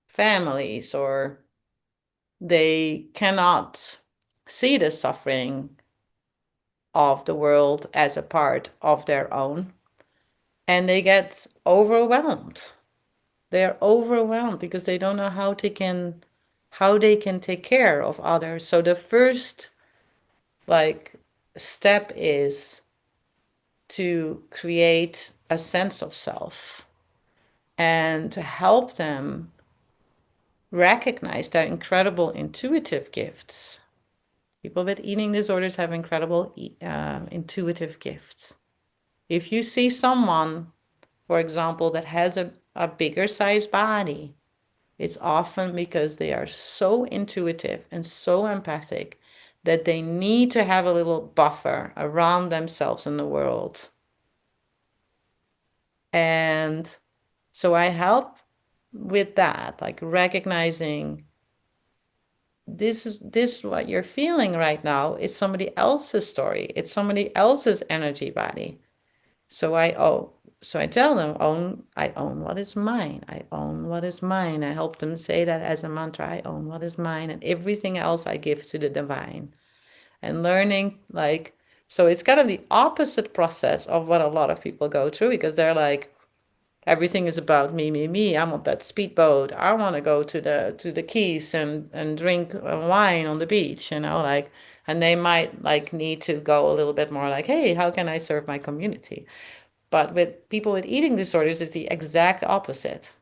B: families, or they cannot see the suffering of the world as a part of their own. And they get overwhelmed. They're overwhelmed because they don't know how they can take care of others. So the first like step is to create a sense of self and to help them recognize their incredible intuitive gifts. People with eating disorders have incredible intuitive gifts. If you see someone, for example, that has a bigger size body, it's often because they are so intuitive and so empathic that they need to have a little buffer around themselves in the world. And so I help with that, like recognizing this what you're feeling right now is somebody else's story. It's somebody else's energy body. So I tell them, I own what is mine. I own what is mine. I help them say that as a mantra. I own what is mine, and everything else I give to the divine. And learning like so it's kind of the opposite process of what a lot of people go through because they're like, everything is about me, me, me. I'm on that speedboat. I want to go to the Keys and drink wine on the beach, like, and they might like need to go a little bit more like, hey, how can I serve my community? But with people with eating disorders, it's the exact opposite.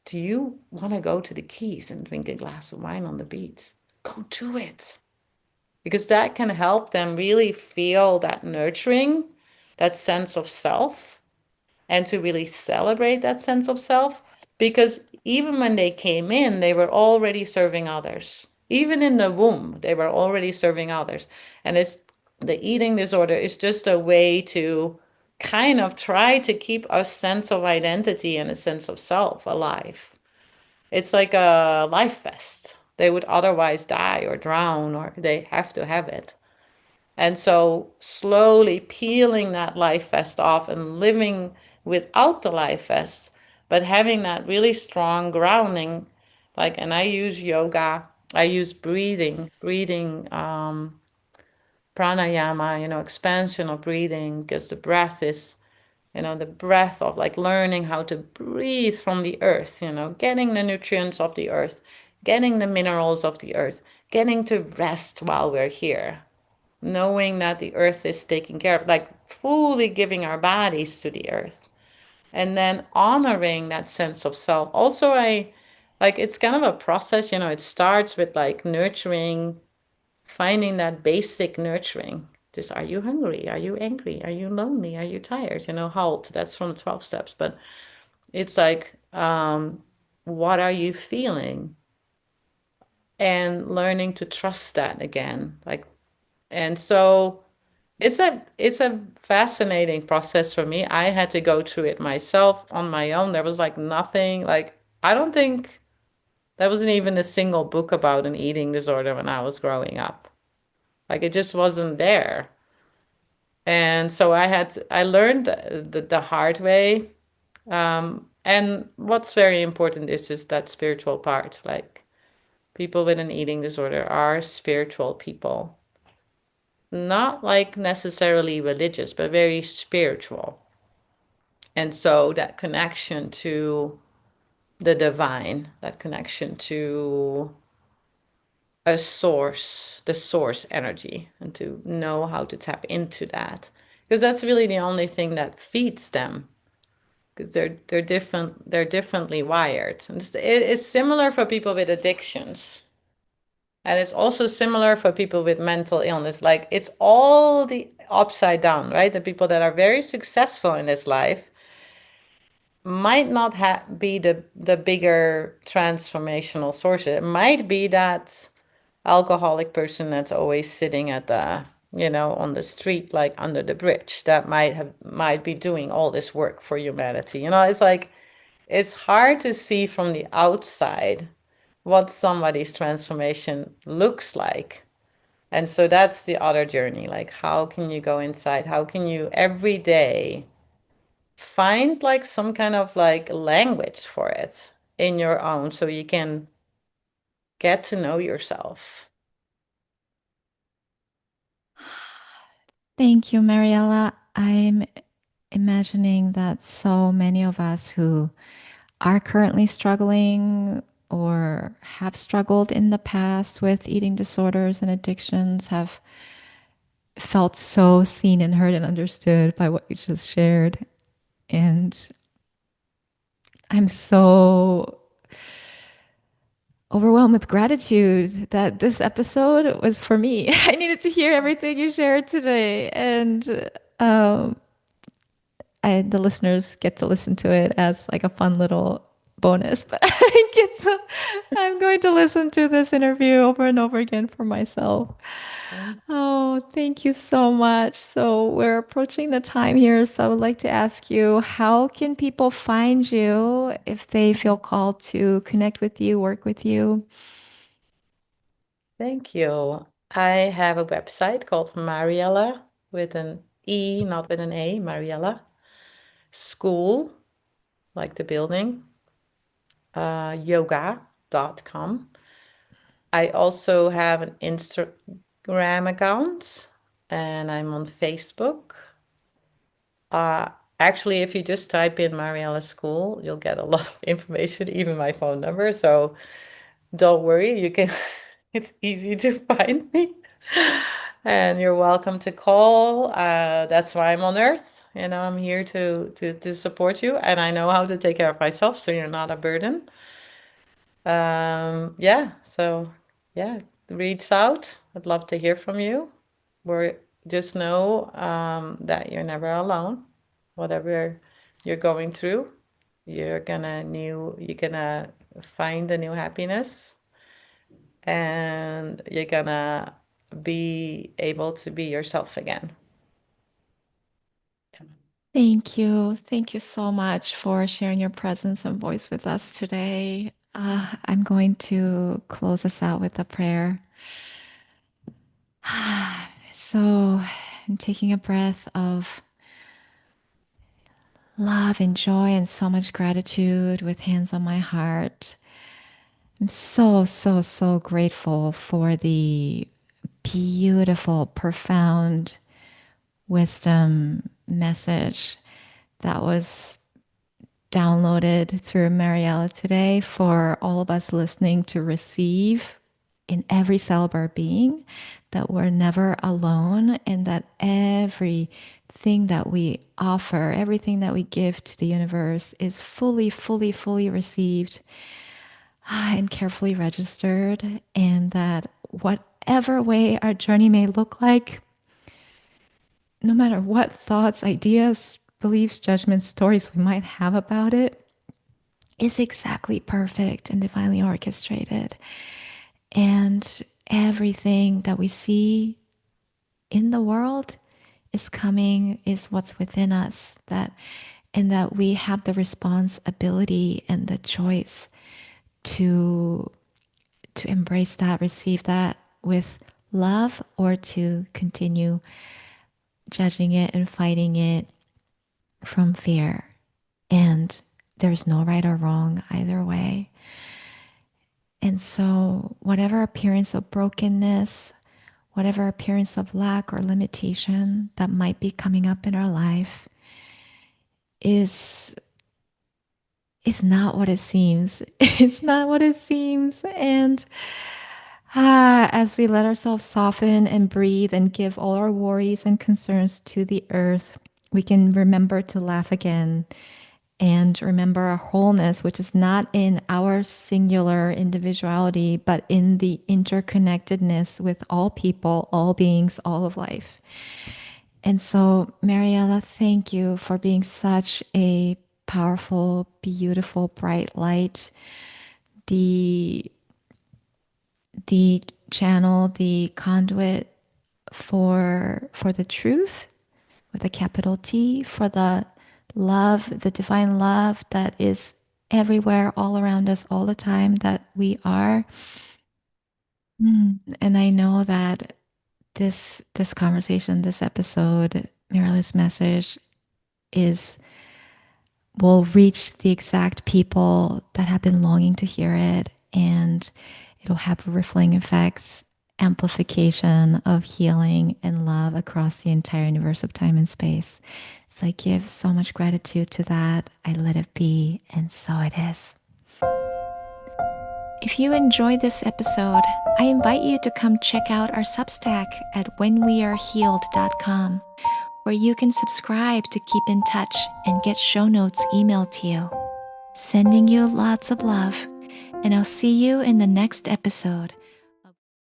B: Do you want to go to the Keys and drink a glass of wine on the beach? Go do it. Because that can help them really feel that nurturing, that sense of self, and to really celebrate that sense of self. Because even when they came in, they were already serving others. Even in the womb, they were already serving others. And it's the eating disorder is just a way to kind of try to keep a sense of identity and a sense of self alive. It's like a life vest. They would otherwise die or drown, or they have to have it. And so slowly peeling that life vest off and living without the life vest, but having that really strong grounding. Like, and I use yoga, I use breathing, pranayama, expansion of breathing, because the breath is, the breath of like learning how to breathe from the earth, getting the nutrients of the earth, getting the minerals of the earth, getting to rest while we're here, knowing that the earth is taken care of, like fully giving our bodies to the earth, and then honoring that sense of self. Also, I like it's kind of a process, it starts with like nurturing, finding that basic nurturing. Just, are you hungry? Are you angry? Are you lonely? Are you tired? Halt. That's from the 12 steps. But it's like, what are you feeling? And learning to trust that again. Like, and so it's a fascinating process for me. I had to go through it myself on my own. There was like nothing, like I don't think there wasn't even a single book about an eating disorder when I was growing up. Like it just wasn't there. And so I learned the hard way. And what's very important is just that spiritual part. Like people with an eating disorder are spiritual people, not like necessarily religious, but very spiritual. And so that connection to the divine, that connection to a source, the source energy, and to know how to tap into that. Because that's really the only thing that feeds them. Because they're different, they're differently wired. And it's similar for people with addictions. And it's also similar for people with mental illness. Like it's all the upside down, right? The people that are very successful in this life might not be the bigger transformational source. It might be that alcoholic person that's always sitting at the, on the street, like under the bridge, that might be doing all this work for humanity. It's like it's hard to see from the outside what somebody's transformation looks like. And so that's the other journey. Like, how can you go inside? How can you every day find like some kind of like language for it in your own so you can get to know yourself?
A: Thank you, Mariella. I'm imagining that so many of us who are currently struggling or have struggled in the past with eating disorders and addictions have felt so seen and heard and understood by what you just shared. And I'm so overwhelmed with gratitude that this episode was for me. I needed to hear everything you shared today. And um, the listeners get to listen to it as like a fun little bonus. But I'm going to listen to this interview over and over again for myself. Oh, thank you so much. So we're approaching the time here. So I would like to ask you, how can people find you if they feel called to connect with you, work with you?
B: Thank you. I have a website called Marielle, with an E, not with an A, Marielle School, like the building, yoga.com. I also have an Instagram account, and I'm on Facebook. Uh, Actually, if you just type in Marielle School, you'll get a lot of information, even my phone number. So don't worry, you can, it's easy to find me. And you're welcome to call. That's why I'm on Earth. I'm here to support you, and I know how to take care of myself, so you're not a burden. Yeah, so yeah, reach out. I'd love to hear from you. We're just know that you're never alone. Whatever you're going through, you're gonna find a new happiness, and you're gonna be able to be yourself again.
A: Thank you. Thank you so much for sharing your presence and voice with us today. I'm going to close us out with a prayer. So, I'm taking a breath of love and joy and so much gratitude with hands on my heart. I'm so, so, so grateful for the beautiful, profound wisdom message that was downloaded through Marielle today for all of us listening to receive in every cell of our being, that we're never alone, and that everything that we offer, everything that we give to the universe is fully, fully, fully received and carefully registered, and that whatever way our journey may look like, no matter what thoughts, ideas, beliefs, judgments, stories we might have about it, is exactly perfect and divinely orchestrated. And everything that we see in the world is what's within us, and that we have the responsibility and the choice to embrace that, receive that with love, or to continue judging it and fighting it from fear. And there's no right or wrong either way. And so, whatever appearance of brokenness, whatever appearance of lack or limitation that might be coming up in our life is not what it seems. It's not what it seems. And as we let ourselves soften and breathe and give all our worries and concerns to the earth, we can remember to laugh again and remember our wholeness, which is not in our singular individuality, but in the interconnectedness with all people, all beings, all of life. And so, Mariella, thank you for being such a powerful, beautiful, bright light. The the channel, the conduit for the truth with a capital T, for the love, the divine love that is everywhere, all around us, all the time, that we are. And I know that this conversation, this episode, Marielle's message is will reach the exact people that have been longing to hear it, and it'll have rippling effects, amplification of healing and love across the entire universe of time and space. So I give so much gratitude to that. I let it be, and so it is. If you enjoyed this episode, I invite you to come check out our Substack at whenwearehealed.com, where you can subscribe to keep in touch and get show notes emailed to you. Sending you lots of love, and I'll see you in the next episode.